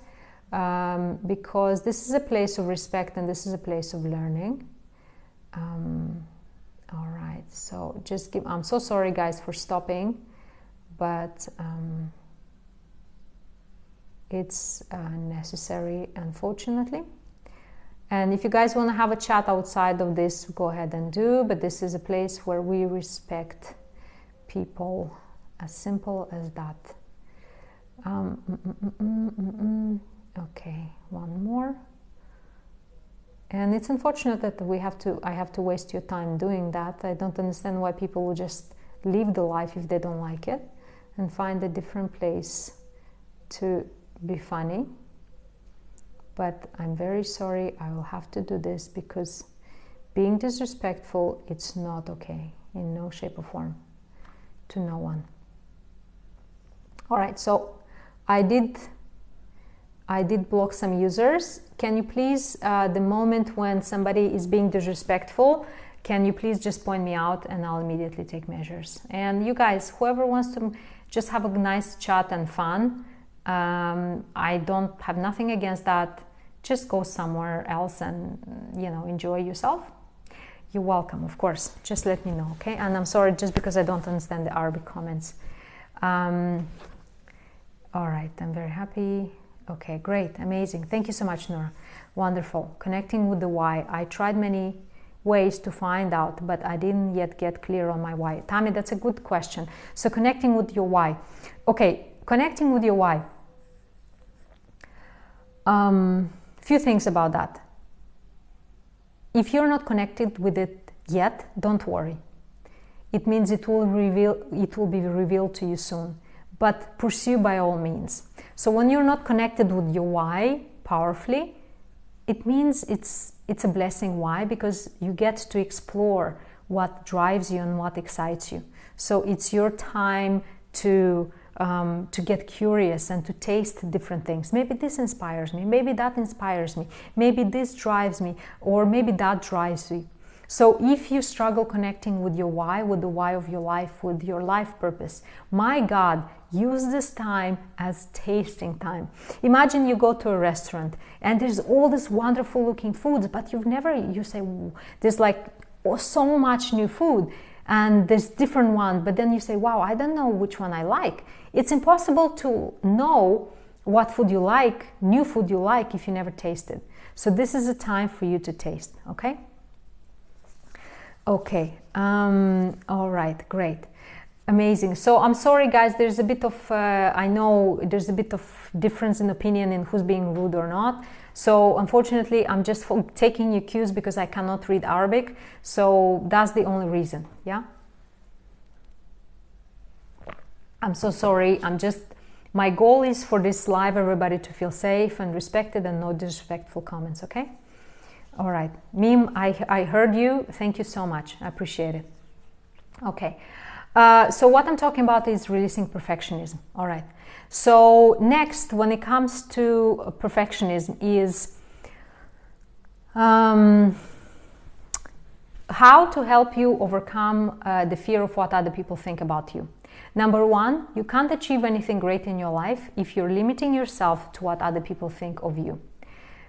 Because this is a place of respect and this is a place of learning. All right, so just give... I'm so sorry, guys, for stopping, but it's necessary, unfortunately. And if you guys want to have a chat outside of this, go ahead and do, but this is a place where we respect people, as simple as that. Okay, one more. And it's unfortunate that I have to waste your time doing that. I don't understand why people will just leave the life if they don't like it and find a different place to be funny. But I'm very sorry, I will have to do this because being disrespectful, it's not okay in no shape or form to no one. All right, so I did block some users. Can you please, the moment when somebody is being disrespectful, can you please just point me out and I'll immediately take measures. And you guys, whoever wants to just have a nice chat and fun, I don't have nothing against that. Just go somewhere else and, enjoy yourself. You're welcome, of course. Just let me know, okay? And I'm sorry just because I don't understand the Arabic comments. All right, I'm very happy. Okay, great, amazing. Thank you so much, Nora. Wonderful. Connecting with the why. I tried many ways to find out, but I didn't yet get clear on my why. Tammy, that's a good question. So connecting with your why. Okay, connecting with your why. Few things about that. If you're not connected with it yet, don't worry. It means it will be revealed to you soon. But pursue by all means. So when you're not connected with your why powerfully, it means it's a blessing. Why? Because you get to explore what drives you and what excites you. So it's your time to get curious and to taste different things. Maybe this inspires me, maybe that inspires me, maybe this drives me, or maybe that drives me. So if you struggle connecting with your why, with the why of your life, with your life purpose, my God, use this time as tasting time. Imagine you go to a restaurant and there's all this wonderful looking foods, but you say, there's like so much new food and there's different one, but then you say, wow, I don't know which one I like. It's impossible to know what food you like, new food you like, if you never tasted. So this is a time for you to taste, okay? Okay. All right. Great. Amazing. So I'm sorry, guys. There's a bit of I know there's a bit of difference in opinion in who's being rude or not. So unfortunately, I'm just taking your cues because I cannot read Arabic. So that's the only reason. Yeah. I'm so sorry. My goal is for this live everybody to feel safe and respected and no disrespectful comments. Okay. All right. Meme, I heard you. Thank you so much. I appreciate it. Okay. So what I'm talking about is releasing perfectionism. All right. So next, when it comes to perfectionism, is how to help you overcome the fear of what other people think about you. Number one, you can't achieve anything great in your life if you're limiting yourself to what other people think of you.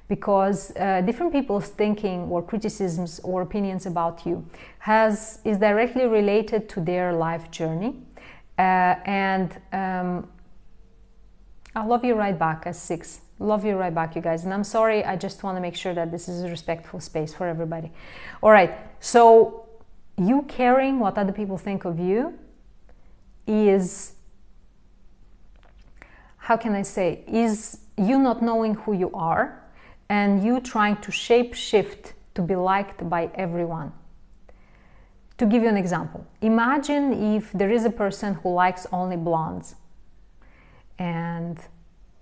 Because different people's thinking or criticisms or opinions about you is directly related to their life journey. I'll love you right back as 6. Love you right back, you guys. And I'm sorry, I just want to make sure that this is a respectful space for everybody. All right, so you caring what other people think of you is, how can I say, is you not knowing who you are and you trying to shape shift to be liked by everyone. To give you an example, imagine if there is a person who likes only blondes, and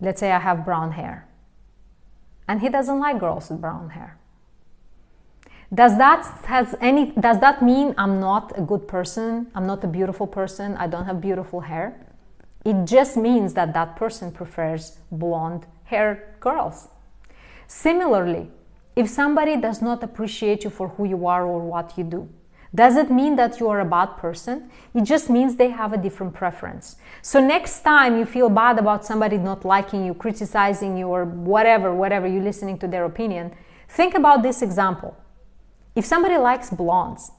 let's say I have brown hair, and he doesn't like girls with brown hair. Does that mean I'm not a good person? I'm not a beautiful person? I don't have beautiful hair? It just means that that person prefers blonde haired girls. Similarly, if somebody does not appreciate you for who you are or what you do, does it mean that you are a bad person? It just means they have a different preference. So next time you feel bad about somebody not liking you, criticizing you, or whatever, you're listening to their opinion, think about this example. If somebody likes blondes,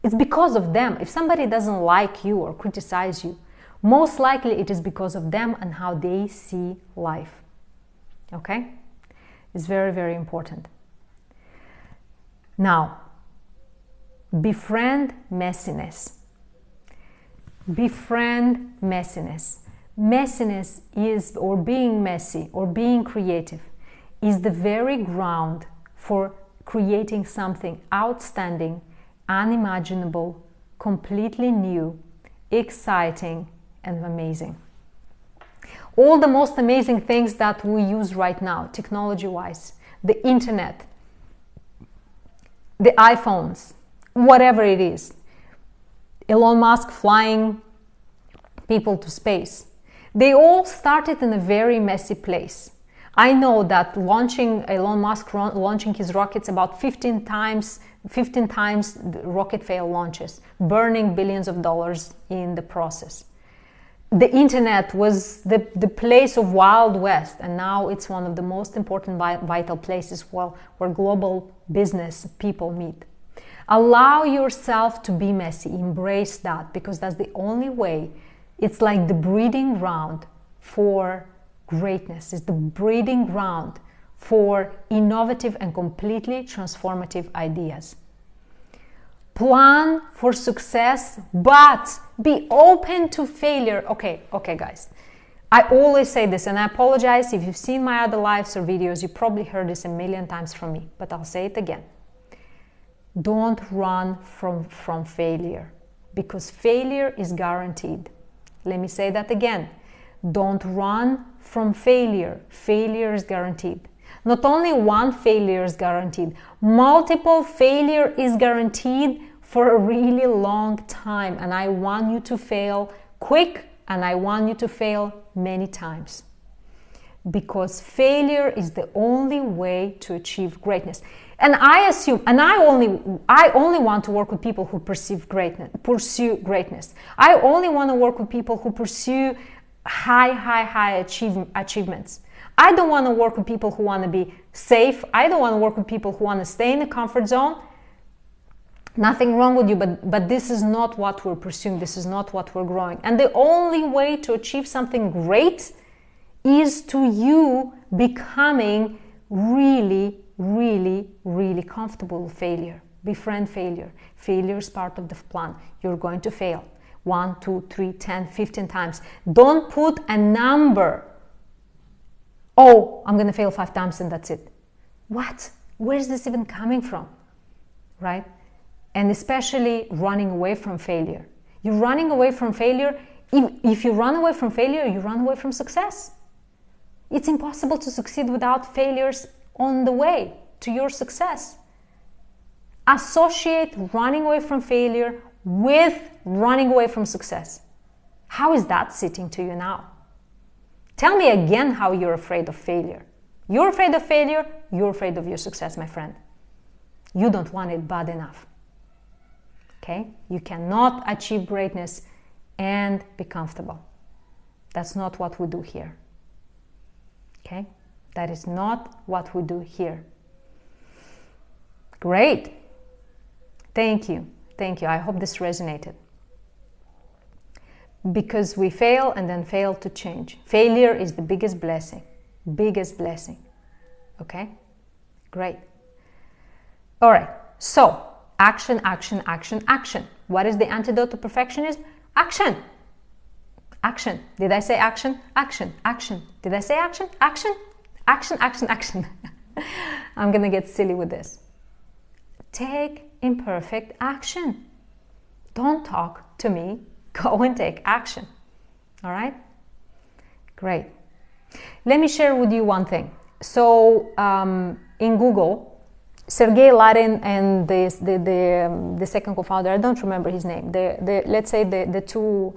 it's because of them. If somebody doesn't like you or criticize you, most likely it is because of them and how they see life. Okay? It's very, very important. Now, befriend messiness. Befriend messiness. Messiness is, or being messy, or being creative, is the very ground for creating something outstanding, unimaginable, completely new, exciting, and amazing. All the most amazing things that we use right now, technology-wise, the internet, the iPhones, whatever it is, Elon Musk flying people to space, they all started in a very messy place. I know that Elon Musk launching his rockets about 15 times the rocket fail launches, burning billions of dollars in the process. The internet was the place of Wild West, and now it's one of the most important vital places where global business people meet. Allow yourself to be messy, embrace that, because that's the only way. It's like the breeding ground for greatness. It's the breeding ground for innovative and completely transformative ideas. Plan for success, but be open to failure. Okay, guys. I always say this, and I apologize if you've seen my other lives or videos, you probably heard this a million times from me, but I'll say it again. Don't run from failure, because failure is guaranteed. Let me say that again. Don't run from failure. Failure is guaranteed. Not only one failure is guaranteed, multiple failure is guaranteed for a really long time. And I want you to fail quick, and I want you to fail many times. Because failure is the only way to achieve greatness. And I assume, and I only want to work with people who pursue greatness. I only want to work with people who pursue high achievements. I don't want to work with people who want to be safe. I don't want to work with people who want to stay in the comfort zone. Nothing wrong with you, but this is not what we're pursuing. This is not what we're growing. And the only way to achieve something great is to you becoming really, really, really comfortable with failure. Befriend failure. Failure is part of the plan. You're going to fail 1, 2, 3, 10, 15 times. Don't put a number. Oh, I'm going to fail 5 times and that's it. What? Where is this even coming from? Right? And especially running away from failure. You're running away from failure. If you run away from failure, you run away from success. It's impossible to succeed without failures on the way to your success. Associate running away from failure with running away from success. How is that sitting to you now? Tell me again how you're afraid of failure. You're afraid of failure, you're afraid of your success, my friend. You don't want it bad enough. Okay? You cannot achieve greatness and be comfortable. That's not what we do here. Okay? That is not what we do here. Great. Thank you. Thank you. I hope this resonated. Because we fail and then fail to change. Failure is the biggest blessing. Biggest blessing. Okay? Great. All right. So, action, action, action, action. What is the antidote to perfectionism? Action. Action. Did I say action? Action. Action. Did I say action? Action. Action, action, action. I'm going to get silly with this. Take imperfect action. Don't talk to me. Go and take action. All right? Great. Let me share with you one thing. So, in Google, Sergey Larin and the second co-founder, I don't remember his name, let's say the two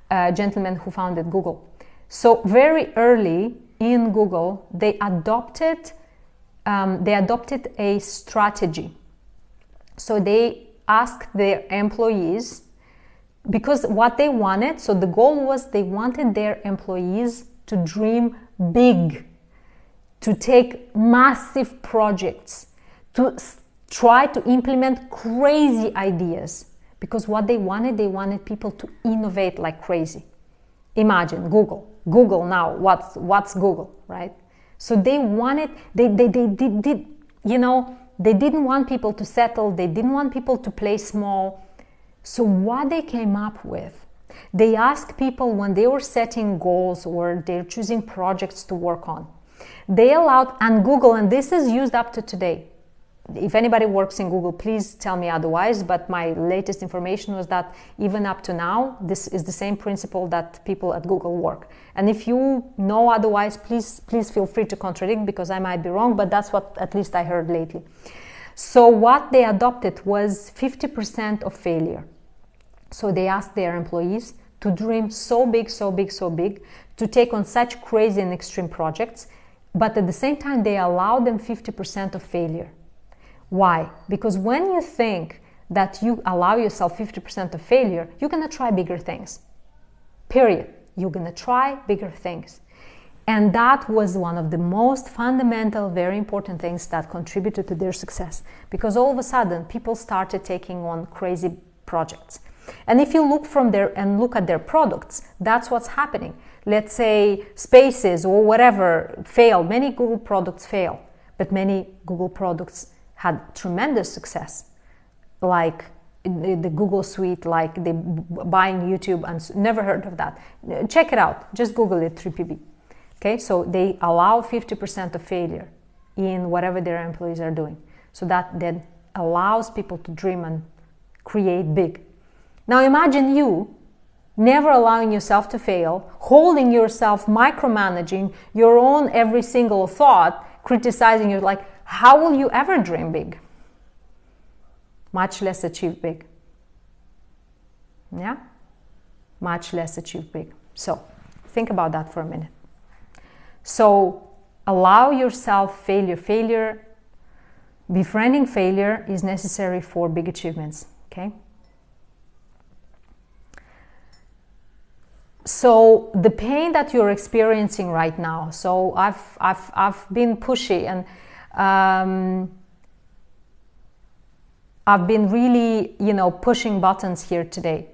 gentlemen who founded Google. So very early in Google, they adopted a strategy. So they asked their employees, because what they wanted, so the goal was they wanted their employees to dream big, to take massive projects, to try to implement crazy ideas. Because what they wanted people to innovate like crazy. Imagine Google. Google now, what's Google, right? So they wanted, they didn't want people to settle, they didn't want people to play small. So what they came up with, they asked people when they were setting goals or they're choosing projects to work on, they allowed, and Google, and this is used up to today. If anybody works in Google, please tell me otherwise, but my latest information was that even up to now, this is the same principle that people at Google work. And if you know otherwise, please feel free to contradict, because I might be wrong, but that's what at least I heard lately. So what they adopted was 50% of failure. So they asked their employees to dream so big, so big, so big, to take on such crazy and extreme projects, but at the same time, they allowed them 50% of failure. Why? Because when you think that you allow yourself 50% of failure, you're going to try bigger things. Period. You're going to try bigger things. And that was one of the most fundamental, very important things that contributed to their success. Because all of a sudden, people started taking on crazy projects. And if you look from there and look at their products, that's what's happening. Let's say Spaces or whatever fail. Many Google products fail, but many Google products had tremendous success, like the Google Suite, like the buying YouTube, and never heard of that. Check it out. Just Google it, 3PB. Okay, so they allow 50% of failure in whatever their employees are doing. So that then allows people to dream and create big. Now imagine you never allowing yourself to fail, holding yourself, micromanaging your own every single thought, criticizing you, like, how will you ever dream big? Much less achieve big. Yeah? Much less achieve big. So, think about that for a minute. So, allow yourself failure. Befriending failure is necessary for big achievements. Okay? So, the pain that you're experiencing right now, so I've been pushy and I've been really, pushing buttons here today.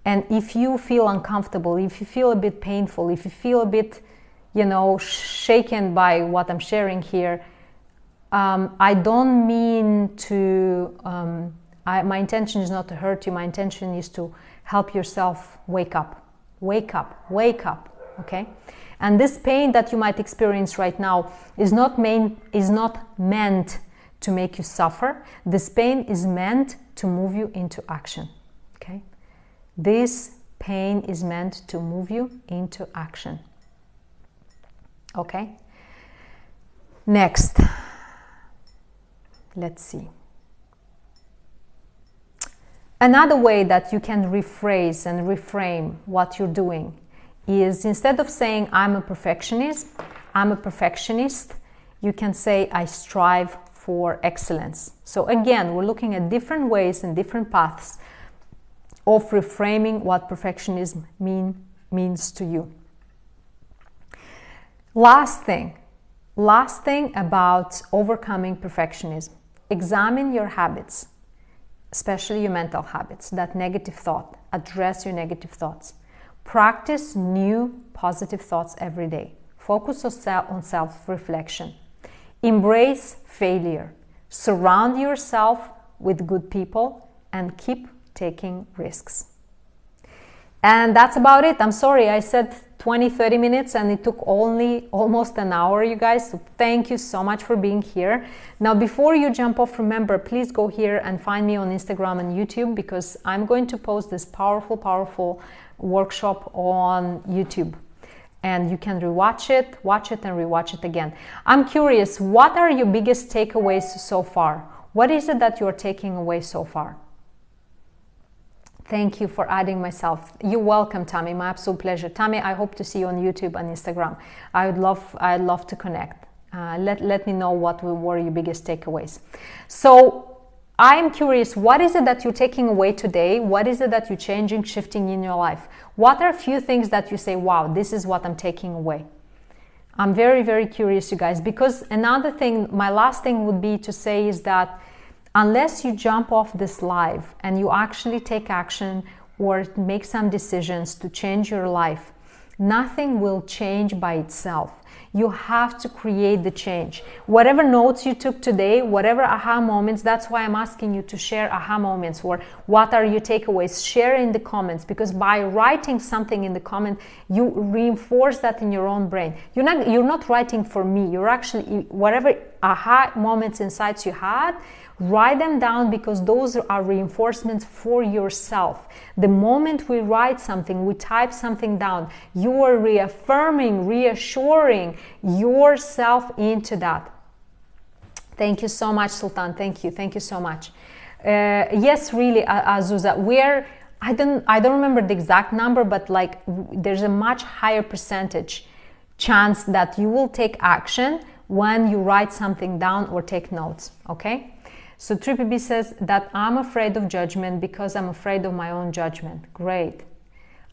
And if you feel uncomfortable, if you feel a bit painful, if you feel a bit, shaken by what I'm sharing here, I don't mean to, my intention is not to hurt you. My intention is to help yourself wake up, wake up, wake up, okay? And this pain that you might experience right now is not meant to make you suffer. This pain is meant to move you into action, okay? This pain is meant to move you into action, okay? Next, let's see. Another way that you can rephrase and reframe what you're doing is, instead of saying I'm a perfectionist, you can say I strive for excellence. So again, we're looking at different ways and different paths of reframing what perfectionism means to you. Last thing about overcoming perfectionism. Examine your habits, especially your mental habits, that negative thought. Address your negative thoughts. Practice new positive thoughts every day. Focus on self-reflection. Embrace failure. Surround yourself with good people and keep taking risks. And that's about it. I'm sorry, I said 20-30 minutes and it took only almost an hour, you guys. So thank you so much for being here. Now, before you jump off, remember, please go here and find me on Instagram and YouTube, because I'm going to post this powerful workshop on YouTube. And you can rewatch it, watch it, and rewatch it again. I'm curious, what are your biggest takeaways so far? What is it that you're taking away so far? Thank you for adding myself. You're welcome, Tammy. My absolute pleasure. Tammy, I hope to see you on YouTube and Instagram. I'd love to connect. Let me know what were your biggest takeaways. So I'm curious, what is it that you're taking away today? What is it that you're changing, shifting in your life? What are a few things that you say, wow, this is what I'm taking away? I'm very curious, you guys, because another thing, my last thing would be to say is that unless you jump off this live and you actually take action or make some decisions to change your life, nothing will change by itself. You have to create the change. Whatever notes you took today, whatever aha moments, that's why I'm asking you to share aha moments, or what are your takeaways. Share in the comments, because by writing something in the comment, you reinforce that in your own brain. You're not writing for me. You're actually, whatever aha moments, insights you had, write them down, because those are reinforcements for yourself. The moment we write something, we type something down, you are reaffirming, reassuring yourself into that. Thank you so much, Sultan. Thank you so much. Yes, really, Azusa, I don't remember the exact number, but like there's a much higher percentage chance that you will take action when you write something down or take notes, okay? So Trippy B says that I'm afraid of judgment because I'm afraid of my own judgment. Great.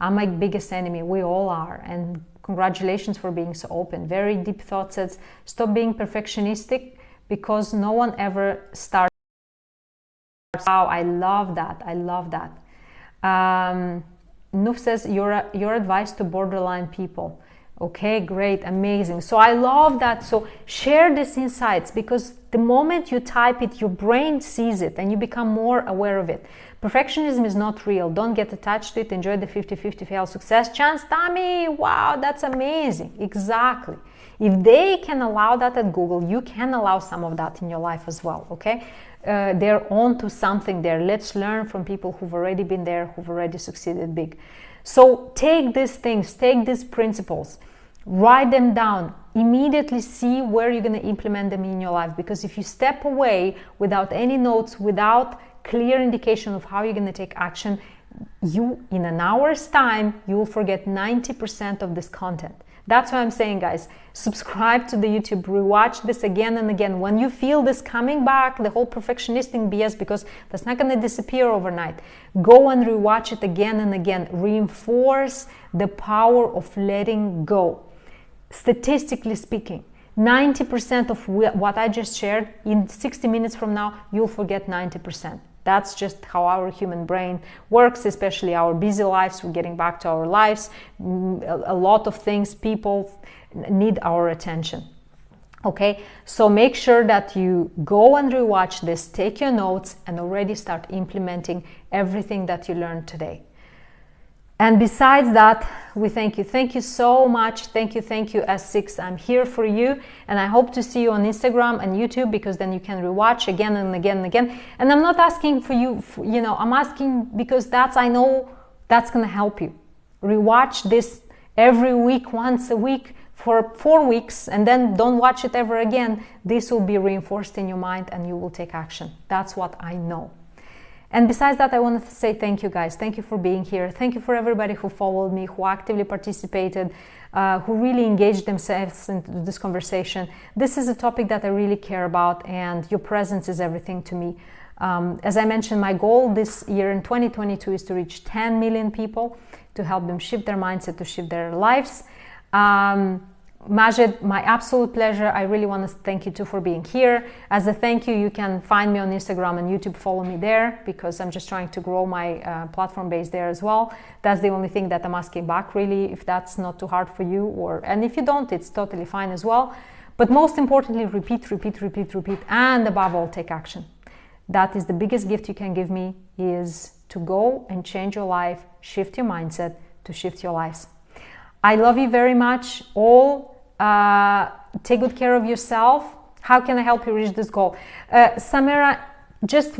I'm my biggest enemy. We all are. And congratulations for being so open. Very deep thought says, stop being perfectionistic because no one ever starts. Wow, I love that. I love that. Nuf says, your advice to borderline people. Okay, great, amazing. So I love that. So share these insights, because the moment you type it, your brain sees it and you become more aware of it. Perfectionism is not real. Don't get attached to it. Enjoy the 50-50 fail success chance. Tammy, wow, that's amazing. Exactly. If they can allow that at Google, you can allow some of that in your life as well, okay? They're on to something there. Let's learn from people who've already been there, who've already succeeded big. So take these things, take these principles, write them down, immediately see where you're going to implement them in your life. Because if you step away without any notes, without clear indication of how you're going to take action, in an hour's time, you will forget 90% of this content. That's why I'm saying, guys, subscribe to the YouTube, rewatch this again and again. When you feel this coming back, the whole perfectionistic BS, because that's not going to disappear overnight, go and rewatch it again and again. Reinforce the power of letting go. Statistically speaking, 90% of what I just shared, in 60 minutes from now, you'll forget 90%. That's just how our human brain works, especially our busy lives. We're getting back to our lives. A lot of things, people need our attention. Okay, so make sure that you go and rewatch this, take your notes, and already start implementing everything that you learned today. And besides that, we thank you. Thank you so much. Thank you, S6. I'm here for you. And I hope to see you on Instagram and YouTube, because then you can rewatch again and again and again. And I'm not asking for you, I'm asking because I know that's going to help you. Rewatch this every week, once a week for 4 weeks, and then don't watch it ever again. This will be reinforced in your mind and you will take action. That's what I know. And besides that, I want to say thank you, guys. Thank you for being here. Thank you for everybody who followed me, who actively participated, who really engaged themselves into this conversation. This is a topic that I really care about, and your presence is everything to me. As I mentioned, my goal this year in 2022 is to reach 10 million people, to help them shift their mindset, to shift their lives. Majid, my absolute pleasure. I really want to thank you too for being here. As a thank you, you can find me on Instagram and YouTube. Follow me there, because I'm just trying to grow my platform base there as well. That's the only thing that I'm asking back, really, if that's not too hard for you, and if you don't, it's totally fine as well. But most importantly, repeat, and above all, take action. That is the biggest gift you can give me, is to go and change your life, shift your mindset, to shift your lives. I love you very much all. Take good care of yourself. How can I help you reach this goal? Samira, just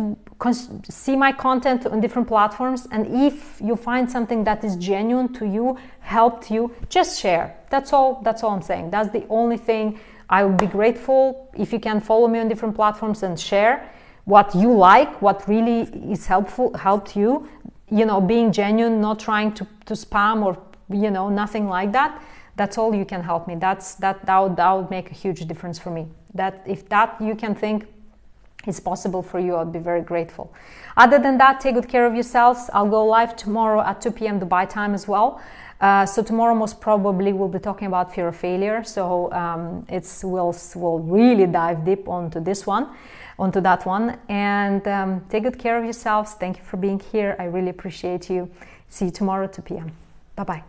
see my content on different platforms, and if you find something that is genuine to you, helped you, just share. That's all I'm saying. That's the only thing. I would be grateful if you can follow me on different platforms and share what you like, what really is helped you, being genuine, not trying to spam or nothing like that. That's all you can help me. That would make a huge difference for me. That if that you can think is possible for you, I'd be very grateful. Other than that, take good care of yourselves. I'll go live tomorrow at 2 p.m. Dubai time as well. So tomorrow most probably we'll be talking about fear of failure. So we'll really dive deep onto that one. And take good care of yourselves. Thank you for being here. I really appreciate you. See you tomorrow at 2 p.m. Bye-bye.